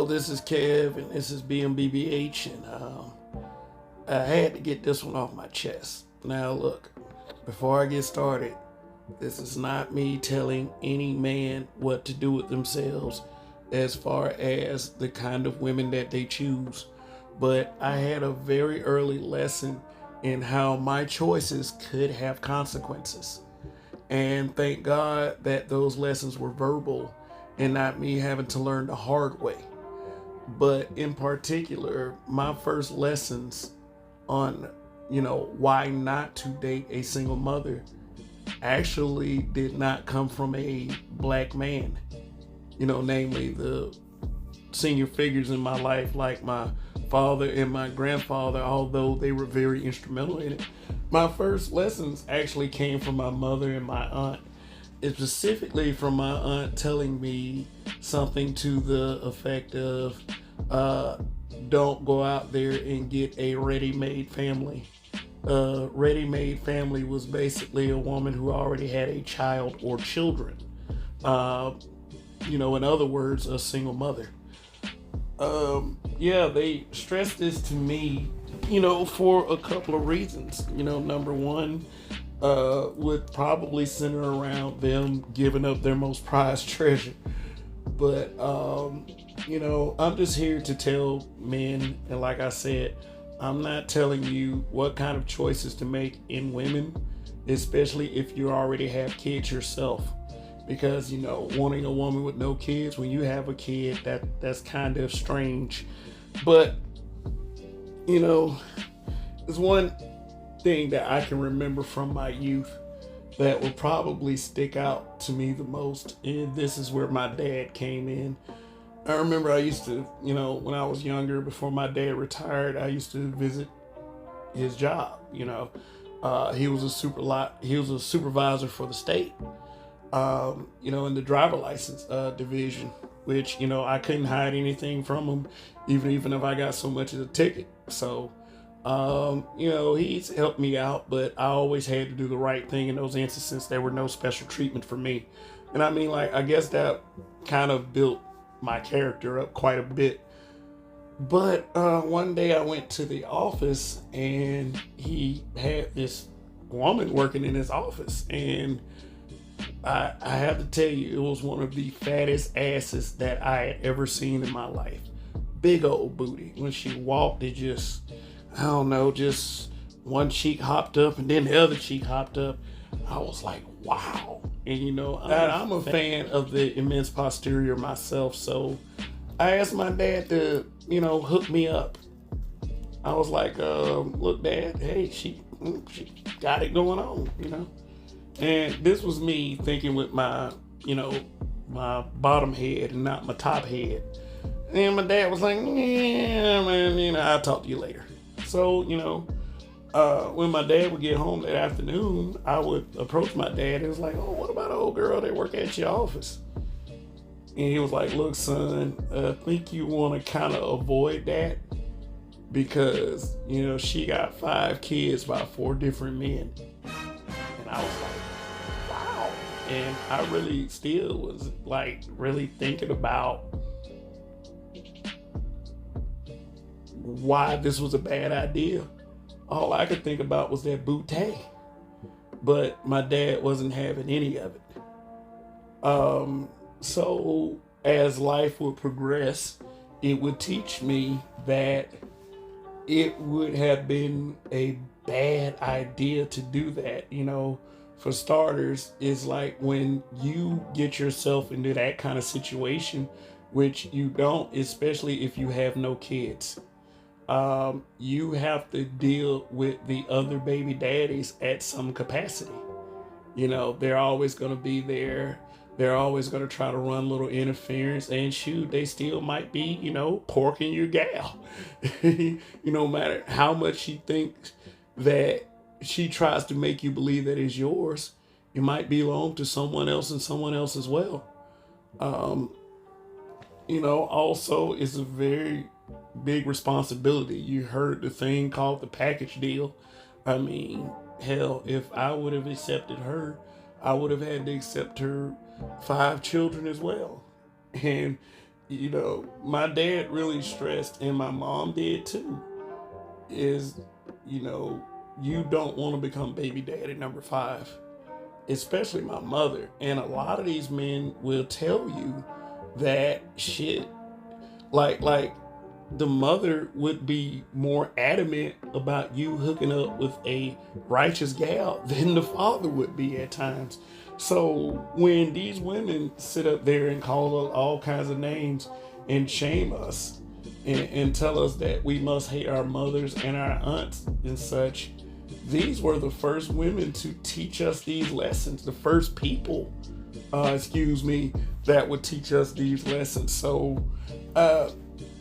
this is Kev and this is BMBBH, and I had to get this one off my chest. Now, look, before I get started, this is not me telling any man what to do with themselves as far as the kind of women that they choose, but I had a very early lesson in how my choices could have consequences. And thank God that those lessons were verbal and not me having to learn the hard way. But in particular, my first lessons on, why not to date a single mother actually did not come from a black man. Namely the senior figures in my life, like my father and my grandfather, although they were very instrumental in it. My first lessons actually came from my mother and my aunt. It's specifically from my aunt telling me something to the effect of, don't go out there and get a ready-made family. Ready-made family was basically a woman who already had a child or children. In other words, a single mother. They stressed this to me, for a couple of reasons. Number one, would probably center around them giving up their most prized treasure. But, I'm just here to tell men, and like I said, I'm not telling you what kind of choices to make in women, especially if you already have kids yourself. Because, wanting a woman with no kids, when you have a kid, that's kind of strange. But, there's one thing that I can remember from my youth that will probably stick out to me the most, and this is where my dad came in. I remember I used to, when I was younger, before my dad retired, I used to visit his job. He was a supervisor for the state. In the driver license division, which, I couldn't hide anything from him, even if I got so much as a ticket. So, he's helped me out, but I always had to do the right thing in those instances. There were no special treatment for me. And I guess that kind of built my character up quite a bit. But one day I went to the office and he had this woman working in his office, and I have to tell you, it was one of the fattest asses that I had ever seen in my life. Big old booty. When she walked, it just one cheek hopped up and then the other cheek hopped up. I was like, wow. And I'm a fan of the immense posterior myself, so I asked my dad to, hook me up. I was like, look, Dad, hey, she got it going on, And this was me thinking with my, my bottom head and not my top head. And my dad was like, yeah, man, I'll talk to you later. So, when my dad would get home that afternoon, I would approach my dad and was like, oh, what about an old girl that work at your office? And he was like, look, son, I think you want to kind of avoid that because, she got 5 kids by 4 different men. And I was like, wow. And I really still was like really thinking about why this was a bad idea. All I could think about was that bootay. But my dad wasn't having any of it. So as life would progress, it would teach me that it would have been a bad idea to do that. For starters, is like when you get yourself into that kind of situation, which you don't, especially if you have no kids. You have to deal with the other baby daddies at some capacity. They're always going to be there. They're always going to try to run little interference, and shoot, they still might be, porking your gal. No matter how much she thinks that she tries to make you believe that it's yours, it might belong to someone else and someone else as well. Also, it's a very big responsibility. You heard the thing called the package deal. I mean, hell, if I would have accepted her, I would have had to accept her 5 children as well. And you know, my dad really stressed, and my mom did too, is, you know, you don't want to become baby daddy number five, especially my mother. And a lot of these men will tell you that shit. Like the mother would be more adamant about you hooking up with a righteous gal than the father would be at times. So when these women sit up there and call us all kinds of names and shame us and tell us that we must hate our mothers and our aunts and such, these were the first women to teach us these lessons, the first people, that would teach us these lessons. So,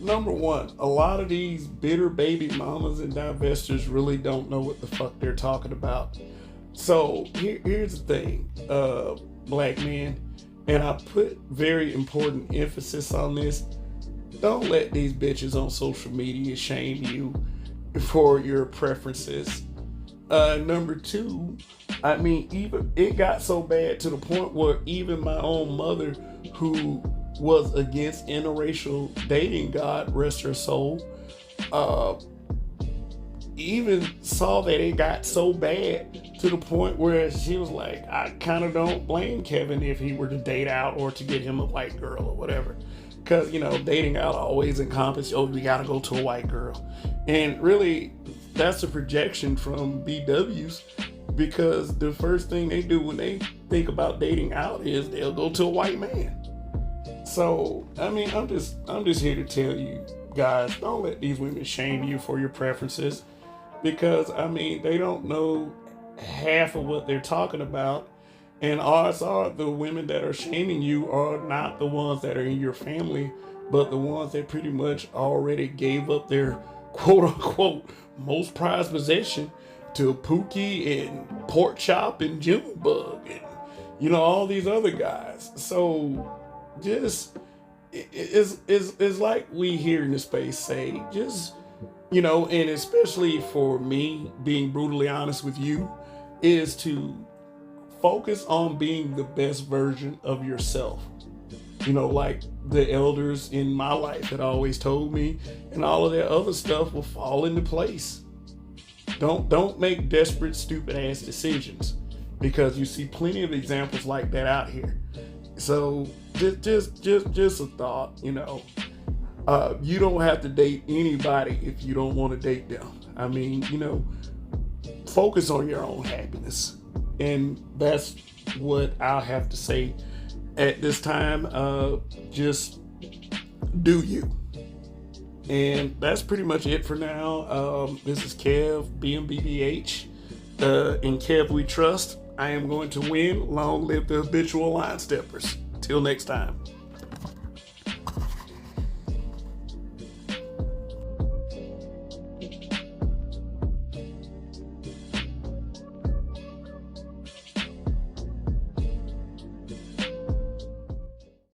number one, a lot of these bitter baby mamas and divestors really don't know what the fuck they're talking about. So here's the thing, black men, and I put very important emphasis on this. Don't let these bitches on social media shame you for your preferences. Number two, I mean, even it got so bad to the point where even my own mother, who was against interracial dating, God rest her soul, even saw that it got so bad to the point where she was like, I kind of don't blame Kevin if he were to date out or to get him a white girl or whatever. Because, you know, dating out always encompasses, oh, we got to go to a white girl. And really, that's a projection from BWs, because the first thing they do when they think about dating out is they'll go to a white man. So, I mean, I'm just here to tell you guys, don't let these women shame you for your preferences, because, I mean, they don't know half of what they're talking about. And odds are the women that are shaming you are not the ones that are in your family, but the ones that pretty much already gave up their quote unquote most prized possession to Pookie and Pork Chop and Junebug and, you know, all these other guys. So just, it's like we here in the space say, just, you know, and especially for me, being brutally honest with you, is to focus on being the best version of yourself. You know, like the elders in my life had always told me, and all of that other stuff will fall into place. Don't make desperate, stupid ass decisions, because you see plenty of examples like that out here. So just a thought, you know. You don't have to date anybody if you don't want to date them. I mean, you know, focus on your own happiness. And that's what I'll have to say at this time. Just do you. And that's pretty much it for now. This is Kev, BMBBH. In Kev we trust. I am going to win. Long live the habitual line steppers. Till next time.